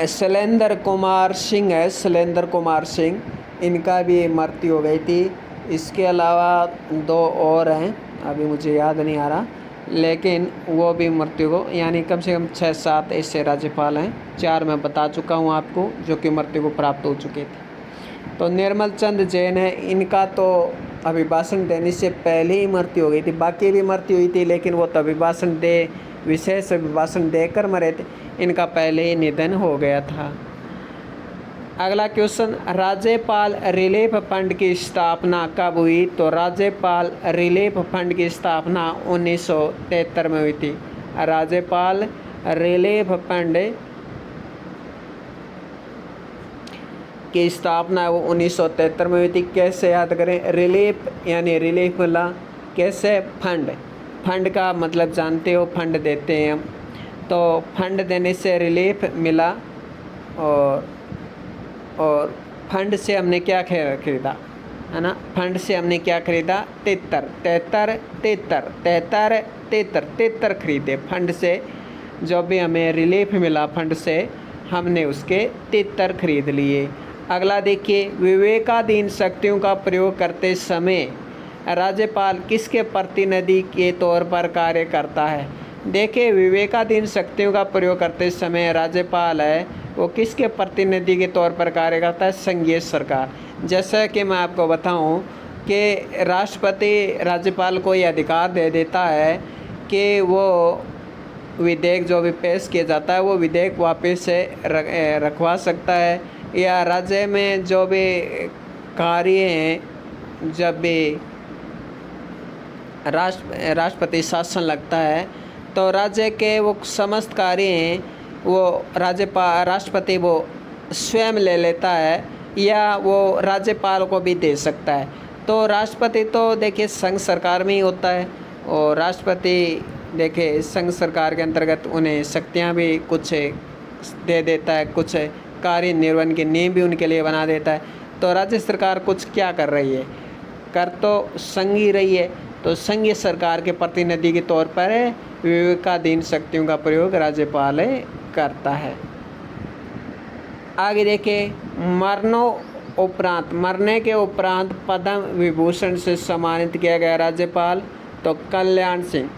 शैलेंद्र कुमार सिंह, इनका भी मृत्यु हो गई थी। इसके अलावा 2 और हैं, अभी मुझे याद नहीं आ रहा, लेकिन वो भी मृत्यु को, यानी कम से कम 6-7 ऐसे राज्यपाल हैं। 4 मैं बता चुका हूँ आपको जो कि मृत्यु को प्राप्त हो चुके थे। तो निर्मल चंद जैन है, इनका तो अभिभाषण देने से पहले ही मृत्यु हो गई थी। बाकी भी मृत्यु हुई थी, लेकिन वो तो अभिभाषण दे विशेष अभिभाषण देकर मरे थे, इनका पहले ही निधन हो गया था। अगला क्वेश्चन, राज्यपाल रिलीफ फंड की स्थापना कब हुई? तो राज्यपाल रिलीफ फंड की स्थापना 1973 में हुई थी। राज्यपाल रिलीफ फंड की स्थापना वो 1973 में हुई थी। कैसे याद करें? रिलीफ यानी रिलीफ मिला, कैसे? फंड, फंड का मतलब जानते हो, फंड देते हैं हम, तो फंड देने से रिलीफ मिला। और फंड से हमने क्या खरीदा, है ना? फंड से हमने क्या खरीदा? तितर खरीदे फंड से। जो भी हमें रिलीफ मिला फंड से, हमने उसके तितर खरीद लिए। अगला देखिए, विवेकाधीन शक्तियों का प्रयोग करते समय राज्यपाल किसके प्रतिनिधि के तौर पर कार्य करता है? देखिए, विवेकाधीन शक्तियों का प्रयोग करते समय राज्यपाल है वो किसके प्रतिनिधि के तौर पर कार्य करता है? संघीय सरकार। जैसा कि मैं आपको बताऊं कि राष्ट्रपति राज्यपाल को ये अधिकार दे देता है कि वो विधेयक जो भी पेश किया जाता है वो विधेयक वापस से रखवा सकता है, या राज्य में जो भी कार्य हैं, जब भी राष्ट्रपति शासन लगता है तो राज्य के वो समस्त कार्य हैं वो राष्ट्रपति वो स्वयं ले लेता है, या वो राज्यपाल को भी दे सकता है। तो राष्ट्रपति तो देखिए संघ सरकार में ही होता है, और राष्ट्रपति देखिए संघ सरकार के अंतर्गत उन्हें शक्तियां भी कुछ दे देता है, कुछ कार्य निर्वहन के नियम भी उनके लिए बना देता है। तो राज्य सरकार कुछ क्या कर रही है? कर तो संघ ही रही है। तो संघीय सरकार के प्रतिनिधि के तौर पर विवेकाधीन शक्तियों का प्रयोग राज्यपाल करता है। आगे देखिए, मरने के उपरांत पद्म विभूषण से सम्मानित किया गया राज्यपाल, तो कल्याण सिंह,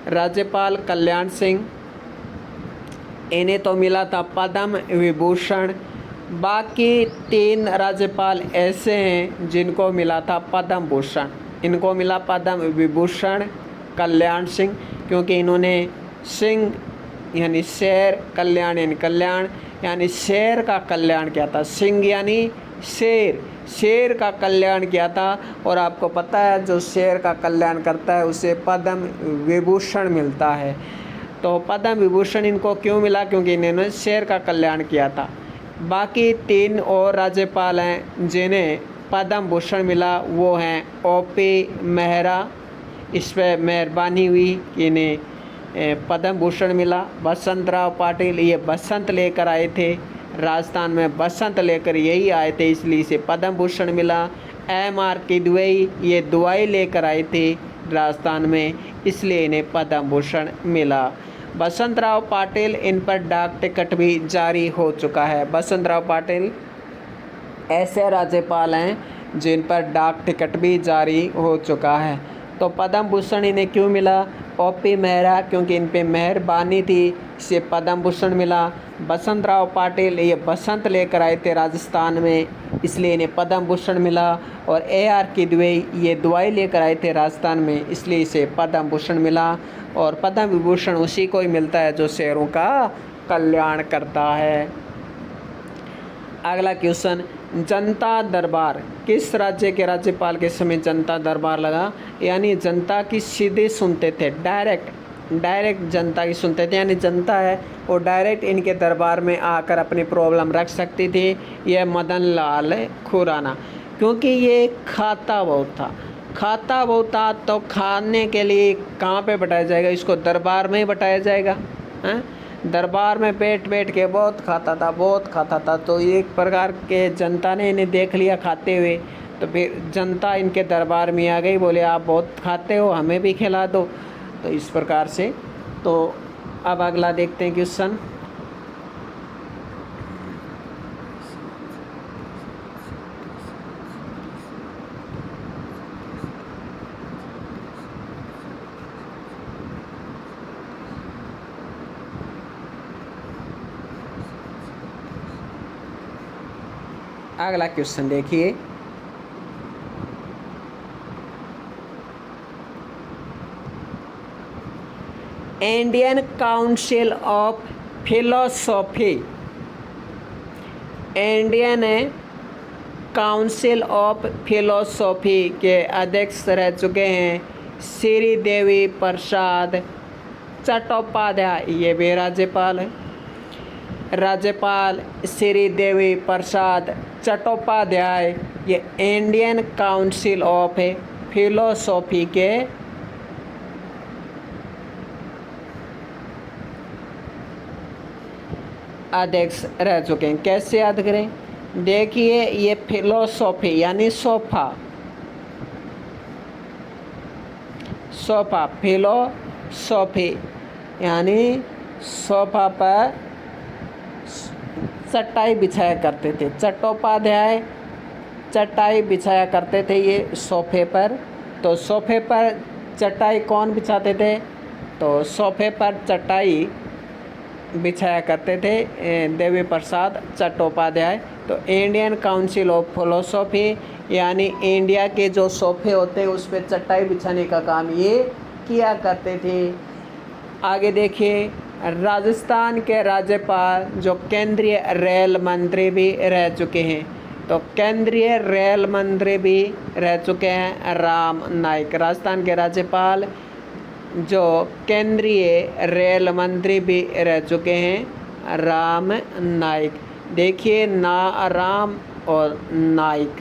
राज्यपाल कल्याण सिंह, इन्हें तो मिला था पद्म विभूषण। बाकी 3 राज्यपाल ऐसे हैं जिनको मिला था पद्म भूषण। इनको मिला पद्म विभूषण कल्याण सिंह, क्योंकि इन्होंने सिंह यानी शेर, कल्याण यानी कल्याण, यानी शेर का कल्याण किया था। सिंह यानी शेर, शेर का कल्याण किया था। और आपको पता है जो शेर का कल्याण करता है उसे पद्म विभूषण मिलता है। तो पद्म विभूषण इनको क्यों मिला? क्योंकि इन्होंने शेर का कल्याण किया था। बाकी 3 और राज्यपाल हैं जिन्हें पद्म भूषण मिला, वो हैं ओपी मेहरा, इस पर मेहरबानी हुई कि इन्हें पद्म भूषण मिला। बसंत राव पाटिल, ये बसंत लेकर आए थे, राजस्थान में बसंत लेकर यही आए थे, इसलिए इसे पद्म भूषण मिला। MR किदवई, ये दुआई लेकर आए थे राजस्थान में, इसलिए इन्हें पद्म भूषण मिला। बसंत राव पाटिल, इन पर डाक टिकट भी जारी हो चुका है। बसंत राव पाटिल ऐसे राज्यपाल हैं जिन पर डाक टिकट भी जारी हो चुका है। तो पद्म भूषण इन्हें क्यों मिला? ओपी मेहरा, क्योंकि इन पे मेहरबानी थी, इसे पद्म भूषण मिला। बसंत राव पाटिल, ये बसंत लेकर आए थे राजस्थान में, इसलिए इन्हें पद्म भूषण मिला। और AR किदवई, ये दुआई लेकर आए थे राजस्थान में, इसलिए इसे पद्म भूषण मिला। और पद्म विभूषण उसी को ही मिलता है जो शेरों का कल्याण करता है। अगला क्वेश्चन, जनता दरबार किस राज्य के राज्यपाल के समय जनता दरबार लगा? यानी जनता की सीधे सुनते थे, डायरेक्ट जनता की सुनते थे, यानी जनता है वो डायरेक्ट इनके दरबार में आकर अपनी प्रॉब्लम रख सकती थी। यह मदन लाल खुराना, क्योंकि ये खाता बहुत था, तो खाने के लिए कहाँ पे बैठाया जाएगा? इसको दरबार में ही बैठाया जाएगा। हैं? दरबार में बैठ के बहुत खाता था। तो एक प्रकार के जनता ने इन्हें देख लिया खाते हुए, तो फिर जनता इनके दरबार में आ गई, बोले आप बहुत खाते हो, हमें भी खिला दो। तो इस प्रकार से। तो अब अगला देखते हैं क्वेश्चन, अगला क्वेश्चन देखिए, Indian council of philosophy, Indian council of philosophy के अध्यक्ष रह चुके हैं श्री देवी प्रसाद चट्टोपाध्याय। ये भी राज्यपाल है, राज्यपाल श्री देवी प्रसाद चट्टोपाध्याय ये इंडियन काउंसिल ऑफ फिलोसॉफी के अध्यक्ष रह चुके हैं। कैसे याद करें, देखिए ये फिलोसॉफी यानी सोफा, सोफा फिलोसॉफी यानी सोफा पर चटाई बिछाया करते थे। चट्टोपाध्याय चटाई बिछाया करते थे ये सोफे पर। तो सोफे पर चटाई कौन बिछाते थे, तो सोफे पर चटाई बिछाया करते थे देवी प्रसाद चट्टोपाध्याय। तो इंडियन काउंसिल ऑफ फिलोसॉफी यानी इंडिया के जो सोफे होते हैं उस पर चटाई बिछाने का काम ये किया करते थे। आगे देखिए, राजस्थान के राज्यपाल जो केंद्रीय रेल मंत्री भी रह चुके हैं, तो केंद्रीय रेल मंत्री भी रह चुके हैं राम नाईक। राजस्थान के राज्यपाल जो केंद्रीय रेल मंत्री भी रह चुके हैं राम नाईक। देखिए ना राम और नाईक।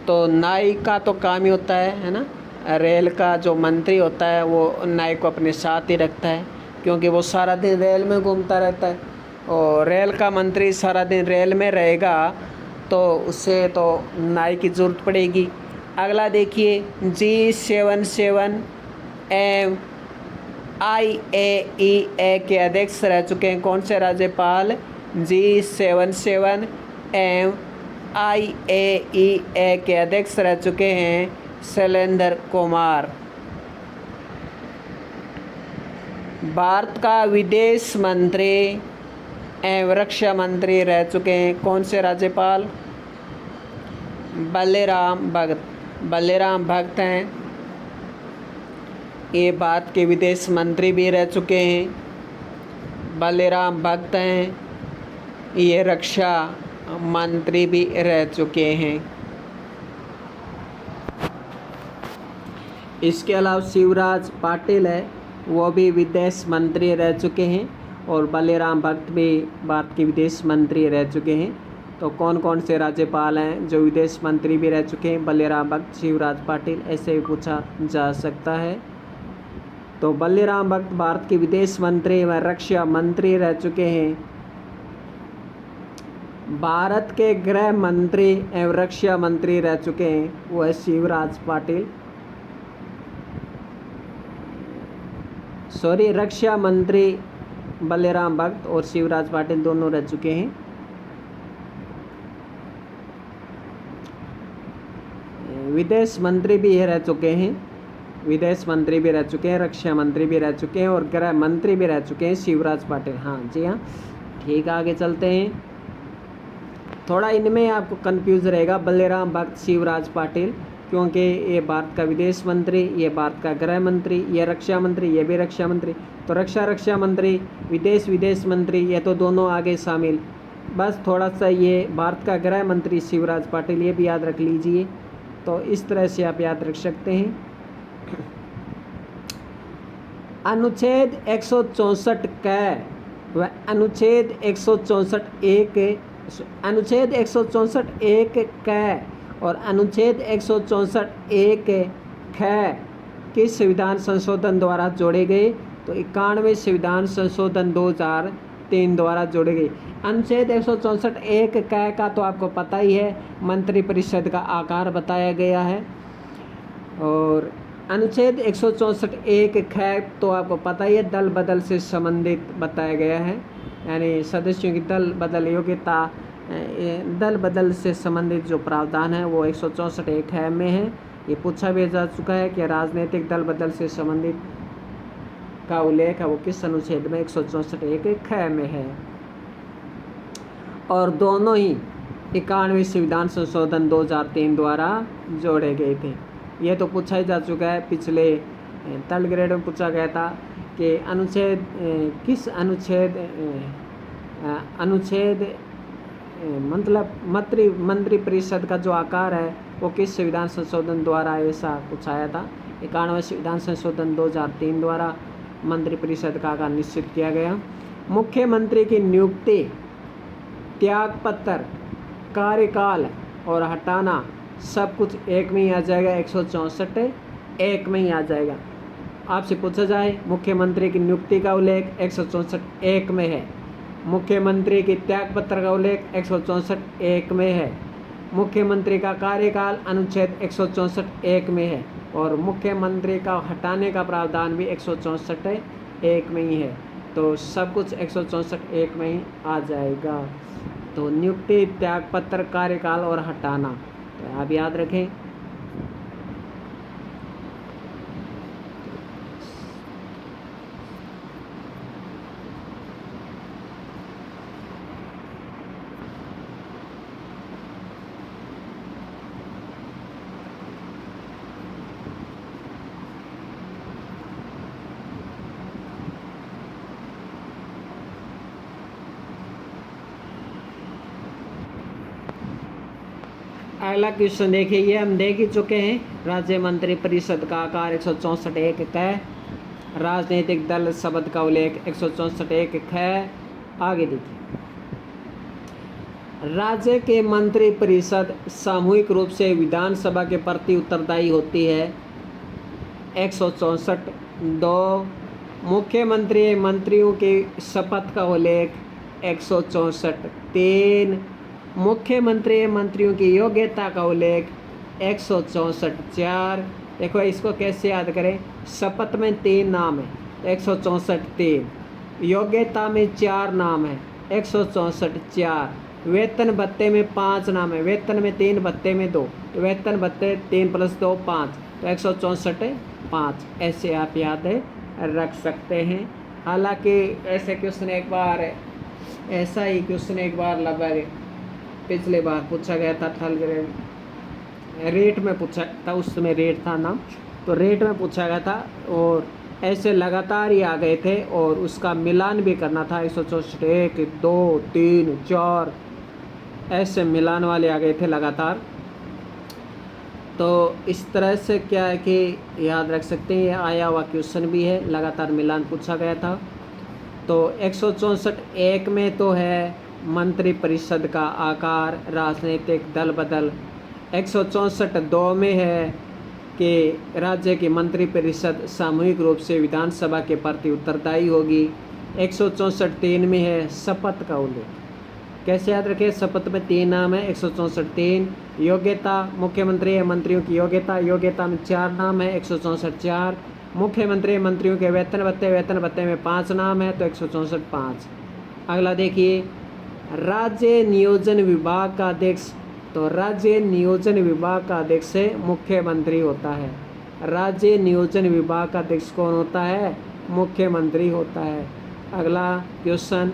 तो नाईक का तो काम ही होता है ना, रेल का जो मंत्री होता है वो नाईक को अपने साथ ही रखता है, क्योंकि वो सारा दिन रेल में घूमता रहता है। और रेल का मंत्री सारा दिन रेल में रहेगा तो उससे तो नाई की ज़रूरत पड़ेगी। अगला देखिए, G77 IAEA के अध्यक्ष रह चुके हैं कौन से राज्यपाल, G77 IAEA के अध्यक्ष रह चुके हैं शैलेंद्र कुमार। भारत का विदेश मंत्री एवं रक्षा मंत्री रह चुके हैं कौन से राज्यपाल, बलिराम भगत। बलिराम भगत हैं, ये भारत के विदेश मंत्री भी रह चुके हैं। बलिराम भगत हैं, ये रक्षा मंत्री भी रह चुके हैं। इसके अलावा शिवराज पाटिल है, वो भी विदेश मंत्री रह चुके हैं। और बलिराम भगत भी भारत के विदेश मंत्री रह चुके हैं। तो कौन कौन से राज्यपाल हैं जो विदेश मंत्री भी रह चुके हैं, बलिराम भगत, शिवराज पाटिल, ऐसे भी पूछा जा सकता है। तो बलिराम भगत भारत के विदेश मंत्री व रक्षा मंत्री रह चुके हैं। भारत के गृह मंत्री एवं रक्षा मंत्री रह चुके हैं वो है शिवराज पाटिल, रक्षा मंत्री बलिराम भगत और शिवराज पाटिल दोनों रह चुके हैं। विदेश मंत्री भी रह चुके हैं, विदेश मंत्री भी रह चुके हैं, रक्षा मंत्री भी रह चुके हैं और गृह मंत्री भी रह चुके हैं शिवराज पाटिल। हाँ जी हाँ, ठीक, आगे चलते हैं। थोड़ा इनमें आपको कंफ्यूज रहेगा बलिराम भगत, शिवराज पाटिल, क्योंकि ये भारत का विदेश मंत्री, ये भारत का गृह मंत्री, ये रक्षा मंत्री, ये भी रक्षा मंत्री। तो रक्षा मंत्री, विदेश मंत्री, ये तो दोनों आगे शामिल। बस थोड़ा सा ये भारत का गृह मंत्री शिवराज पाटिल, ये भी याद रख लीजिए। तो इस तरह से आप याद रख सकते हैं। अनुच्छेद 164 क व अनुच्छेद 164 क और अनुच्छेद 164 ख के संविधान संशोधन द्वारा जोड़े गए। तो 91वें संविधान संशोधन 2003 द्वारा जोड़े गए। अनुच्छेद 164 क का तो आपको पता ही है, मंत्रिपरिषद का आकार बताया गया है। और अनुच्छेद 164 ख तो आपको पता ही है, दल बदल से संबंधित बताया गया है, यानी सदस्यों की दल बदल योग्यता, दल बदल से संबंधित जो प्रावधान है वो 164 ख में है। ये पूछा भी जा चुका है कि राजनीतिक दल बदल से संबंधित का उल्लेख है वो किस अनुच्छेद में 164 ख में है। और दोनों ही 91 संविधान संशोधन 2003 द्वारा जोड़े गए थे। ये तो पूछा ही जा चुका है, पिछले थर्ड ग्रेड में पूछा गया था कि अनुच्छेद किस अनुच्छेद मतलब मंत्री परिषद का जो आकार है वो किस संविधान संशोधन द्वारा ऐसा कुछ आया था। 91 संविधान संशोधन 2003 द्वारा मंत्री परिषद का आकार निश्चित किया गया। मुख्यमंत्री की नियुक्ति, त्यागपत्र, कार्यकाल और हटाना सब कुछ एक में ही आ जाएगा, 164 एक में ही आ जाएगा। आपसे पूछा जाए मुख्यमंत्री की नियुक्ति का उल्लेख 164 एक में है, मुख्यमंत्री की त्यागपत्र का उल्लेख 164 एक में है, मुख्यमंत्री का कार्यकाल अनुच्छेद 164 एक में है और मुख्यमंत्री का हटाने का प्रावधान भी 164 एक में ही है। तो सब कुछ 164 एक में ही आ जाएगा। तो नियुक्ति, त्यागपत्र, कार्यकाल और हटाना, तो आप याद रखें। अगला क्वेश्चन देखिए, ये हम देख ही चुके हैं। राज्य मंत्री परिषद का आकार 164 एक क, राजनीतिक दल शब्द का उल्लेख 164 एक ख। आगे देखिए, राज्य के मंत्री परिषद सामूहिक रूप से विधानसभा के प्रति उत्तरदायी होती है, 164 2। मुख्यमंत्री मंत्रियों की शपथ का उल्लेख 164 3। मुख्यमंत्री मंत्रियों की योग्यता का उल्लेख 164 4। देखो इसको कैसे याद करें, शपथ में 3 नाम है 164 3, योग्यता में 4 नाम है 164 4, वेतन भत्ते में 5 नाम है, वेतन में 3 भत्ते में 2, तो वेतन भत्ते 3 + 2 5, तो 164 5। ऐसे आप याद रख सकते हैं। हालांकि ऐसे क्वेश्चन एक बार ऐसा ही क्वेश्चन एक बार लगभग पिछले बार पूछा गया था, थर्ड ग्रेड रेट में पूछा था, उस समय रेट था ना, तो रेट में पूछा गया था और ऐसे लगातार ही आ गए थे और उसका मिलान भी करना था। 164 1 2 3 4 ऐसे मिलान वाले आ गए थे लगातार। तो इस तरह से क्या है कि याद रख सकते हैं, ये आया हुआ क्वेश्चन भी है, लगातार मिलान पूछा गया था। तो 164 1 में तो है मंत्री परिषद का आकार, राजनीतिक दल बदल। 164 2 में है कि राज्य की मंत्री परिषद सामूहिक रूप से विधानसभा के प्रति उत्तरदायी होगी। 164 3 में है शपथ का उल्लेख। कैसे याद रखें, शपथ में 3 नाम है 164 3। योग्यता, मुख्यमंत्री मंत्रियों की योग्यता, योग्यता में 4 नाम है 164 4। मुख्यमंत्री मंत्रियों के वेतन भत्ते में 5 नाम है, तो 164 5। अगला देखिए, राज्य नियोजन विभाग का अध्यक्ष, तो राज्य नियोजन विभाग का अध्यक्ष मुख्यमंत्री होता है। राज्य नियोजन विभाग का अध्यक्ष कौन होता है, मुख्यमंत्री होता है। अगला क्वेश्चन,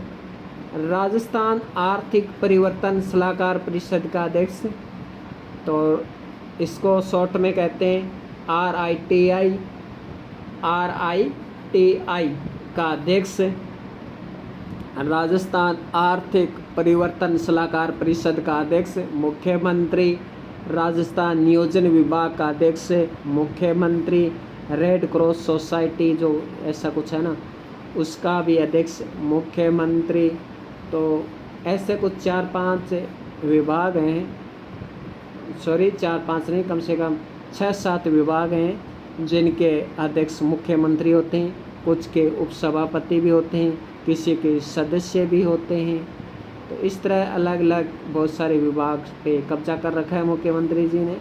राजस्थान आर्थिक परिवर्तन सलाहकार परिषद का अध्यक्ष, तो इसको शॉर्ट में कहते हैं RITI का अध्यक्ष। राजस्थान आर्थिक परिवर्तन सलाहकार परिषद का अध्यक्ष मुख्यमंत्री। राजस्थान नियोजन विभाग का अध्यक्ष मुख्यमंत्री। रेड क्रॉस सोसाइटी जो ऐसा कुछ है ना, उसका भी अध्यक्ष मुख्यमंत्री। तो ऐसे कुछ 4-5 विभाग हैं, सॉरी 4-5 नहीं, कम से कम 6-7 विभाग हैं जिनके अध्यक्ष मुख्यमंत्री होते हैं। कुछ के उपसभापति भी होते हैं, किसी के सदस्य भी होते हैं। तो इस तरह अलग अलग बहुत सारे विभाग पे कब्जा कर रखा है मुख्यमंत्री जी ने।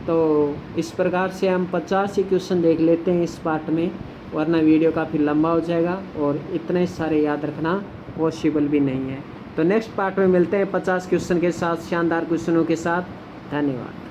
तो इस प्रकार से हम 50 ही क्वेश्चन देख लेते हैं इस पार्ट में, वरना वीडियो काफ़ी लंबा हो जाएगा और इतने सारे याद रखना पॉसिबल भी नहीं है। तो नेक्स्ट पार्ट में मिलते हैं 50 क्वेश्चन के साथ, शानदार क्वेश्चनों के साथ। धन्यवाद।